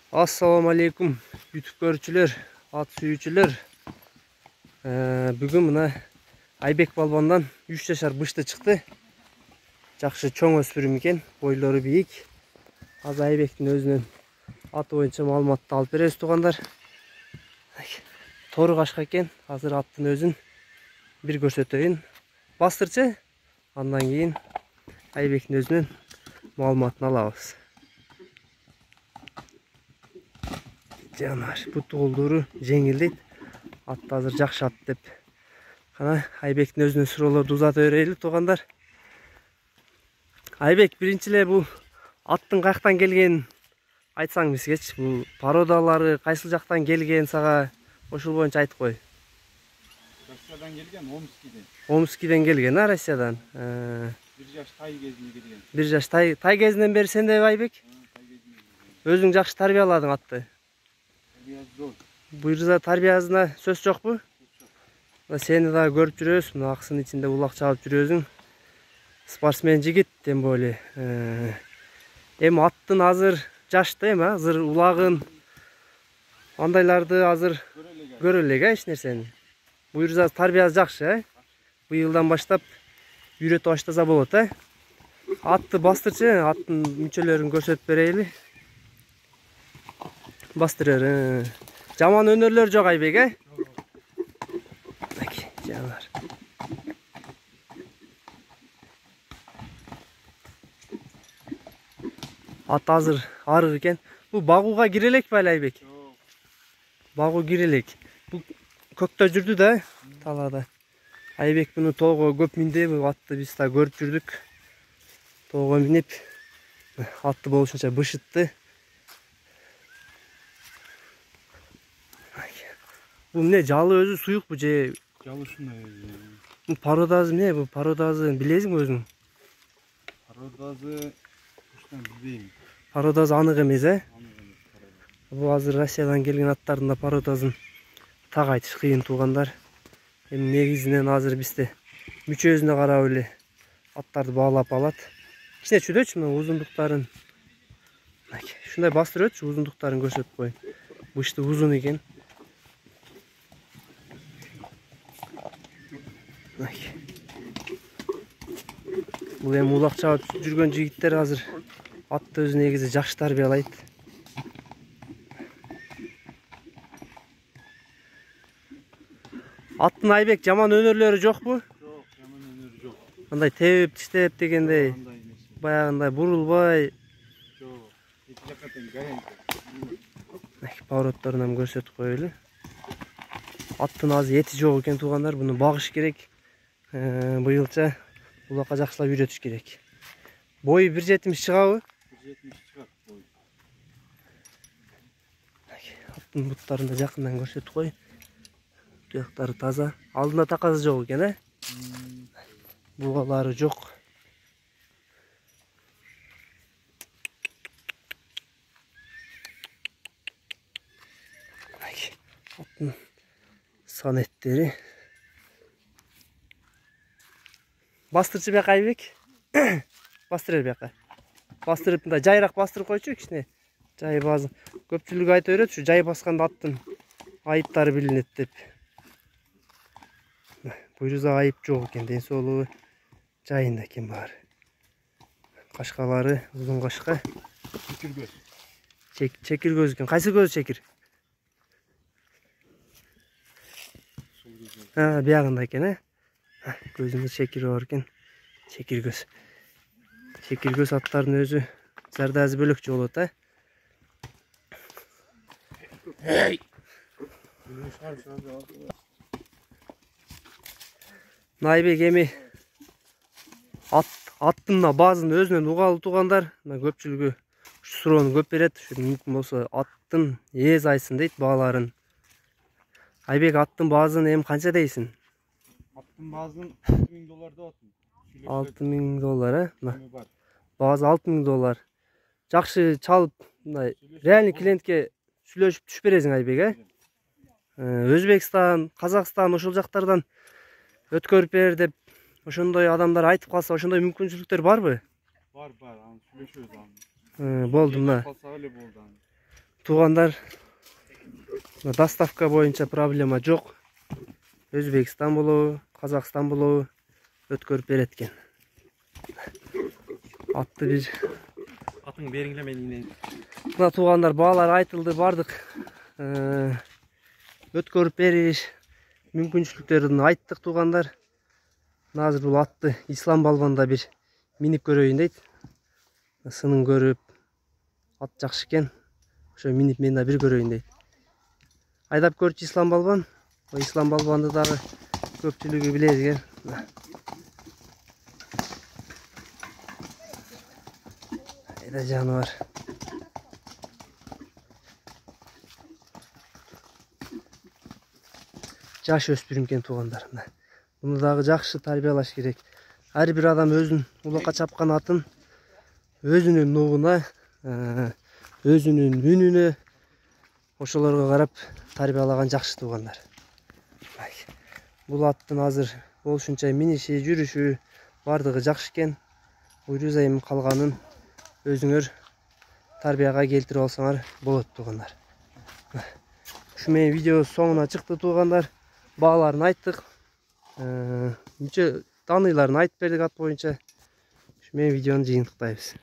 Assalamu alaikum YouTube görүүчүлөр, at сүйүүчүлөр. Бүгүн мына Айбек балбандан 3 жашар бышты чыкты. Жакшы чоң өспүрүм экен, бойлору бийик. Азыр Айбектин өзүнөн аты боюнча маалыматты алып беребиз туугандар. Тору кашка экен. Азыр аттын өзүн бир көрсөтөйүн. Бастырчы, андан кийин Айбектин өзүнөн маалыматын алабыз. Жанар, бут колдору жеңилдейт. Атты азыр жакшы ат деп. Кана Айбектин өзүнөн суроолорду узата берели туугандар. Айбек, биринчи эле бул аттын каяктан келгенин айтсаң бизгечи. Бул породалары кайсыл жактан келген сага ошол боюнча айтып кой. Россиядан келген, Омскиден. Омскиден келген, Россиядан. Бир жаш тай кезинде келген. Бир жаш тай кезинен бери сенде Айбек? Өзүң жакшы тарбияладың атты. Буйруза тарбиясына сөз жокпу? Сени да көрүп жүрөбүз, мына аксын ичинде улак чабып жүрөсүң. Спортсмен жигит, тем более. Эми аттын азыр жашты эми, азыр улагын андайларды азыр көрө элек, эч нерсени. Буйруза тарбиясы жакшы, быйылдан баштап үйрөтүп баштаса болот, Атты бастырчы, аттын мүчөлөрүн көрсөтүп берели. Бастырыр. Жаман өнөрлөр жок Айбек, Жанар. Ат азыр арык экен. Бул багууга кире элекпи Айбек? Багуу кире элек. Бул көктө жүрдү да, талаада. Айбек муну тоого көп минди, бул атты биз да көрүп жүрдүк. Тоого минип, атты болушунча бышытты. Бул эмне, жалы өзү суюкпу же? Жалысына өзү. Бул породасы эмне? Бул породасы билесиңби өзүң? Породасы куштан билбейм. Породасы анык эмес, Анык эмес породасы. Бул азыр Россиядан келген аттардын да породасын так айтыш кыйын туугандар. Эми негизинен азыр бизде мүчөсүнө карап эле аттарды баалап алат. Кичине чүдөчү мына узундуктарын. Ушундай бастырып өтчү, узундуктарын көрсөтүп коеюн. Бышты узун экен. Бул эми улак чабып жүргөн жигиттер азыр атты өзү негизи жакшы тарбиялайт. Аттын Айбек жаман өнөрлөрү жокпу? Жок, жаман өнөрү жок. Андай тебип тиштеп дегендей, Андай эмес. баягындай бурулбай. Жок, эки жакка тең гарантия. Поворотторунан көрсөтүп коелу. Аттын азыр эти жок экен туугандар, буну багыш керек. Быйылча улакка жакшылап үйрөтүш керек. Бою 1.70 чыгабы? 1.70 чыгат бою. Аттын буттарын да жакындан көрсөтүп кой. Туяктары таза. Алдында такасы жок экен, Бугалары жок. Аттын санеттери. Бастырчы бияка Айбек. Бастыр бияка. Бастырып мындай жайрак бастырып койчу кичине. Жай базы. Көпчүлүк айта берет, ушу жай басканда аттын айыптары билинет деп. Буйруза айып жок экен, ден соолугу жайында экен баары. Кашкалары узун кашка. Чекир көз. Чекир көз экен. Кайсы көз чекир? Биягында экен, Көзүндө чекири бар экен. Чекир көз. Чекир көз аттардын өзү зардазы бөлөкчө болот, Айбек эми аттын баазын өзүнөн угалы туугандар. Көпчүлүгү суроону көп берет. Мүмкүн болсо аттын эз айсын дейт бааларын. Айбек, аттын баазын эми канча дейсиң? Аттын баазын $6.000 деп атым. $6.000, Баазы $6.000. Жакшы чалып, мындай реальный клиентке сүйлөшүп түш бересиң Айбек, Өзбекстан, Казакстан ошол жактардан өткөрүп бер деп ошондой адамдар айтып калса, ошондой мүмкүнчүлүктөр барбы? Бар, аны сүйлөшөбүз аны. Болду мына. Калса эле болду аны. туугандар, доставка боюнча проблема жок. Өзбекстан болобу, Казакстан болобу өткөрүп берет экен. Атты бир Atın berinle ben ineyim. мына туугандар баалар айтылды, бардык өткөрүп бериш мүмкүнчүлүктөрүн айттык туугандар. Азыр бул атты Ислам балбанда бир минип көрөйүн дейт. Сынын көрүп, ат жакшы экен. Ошо минип мен да бир көрөйүн дейт. Айдап көрчү Ислам балбан. Ислам балбанды дагы көпчүлүгү билет экен. Айда жаныбар. Жаш өспүрүм экен туугандар. Муну дагы жакшы тарбиялаш керек. Ар бир адам өзүнүн улакка чапкан атын өзүнүн нугуна, өзүнүн үнүнө ошолорго карап тарбиялаган жакшы туугандар. Бул аттын азыр болушунча миниши, жүрүшү бардыгы жакшы экен. Буйруу айым калганын өзүңөр тарбияга келтирип алсаңар болот туугандар. Ушу менен видео соңуна чыкты туугандар. Бааларын айттык. Таныйларын айтып бердик ат боюнча. Ушу менен видеону жыйынтыктайбыз.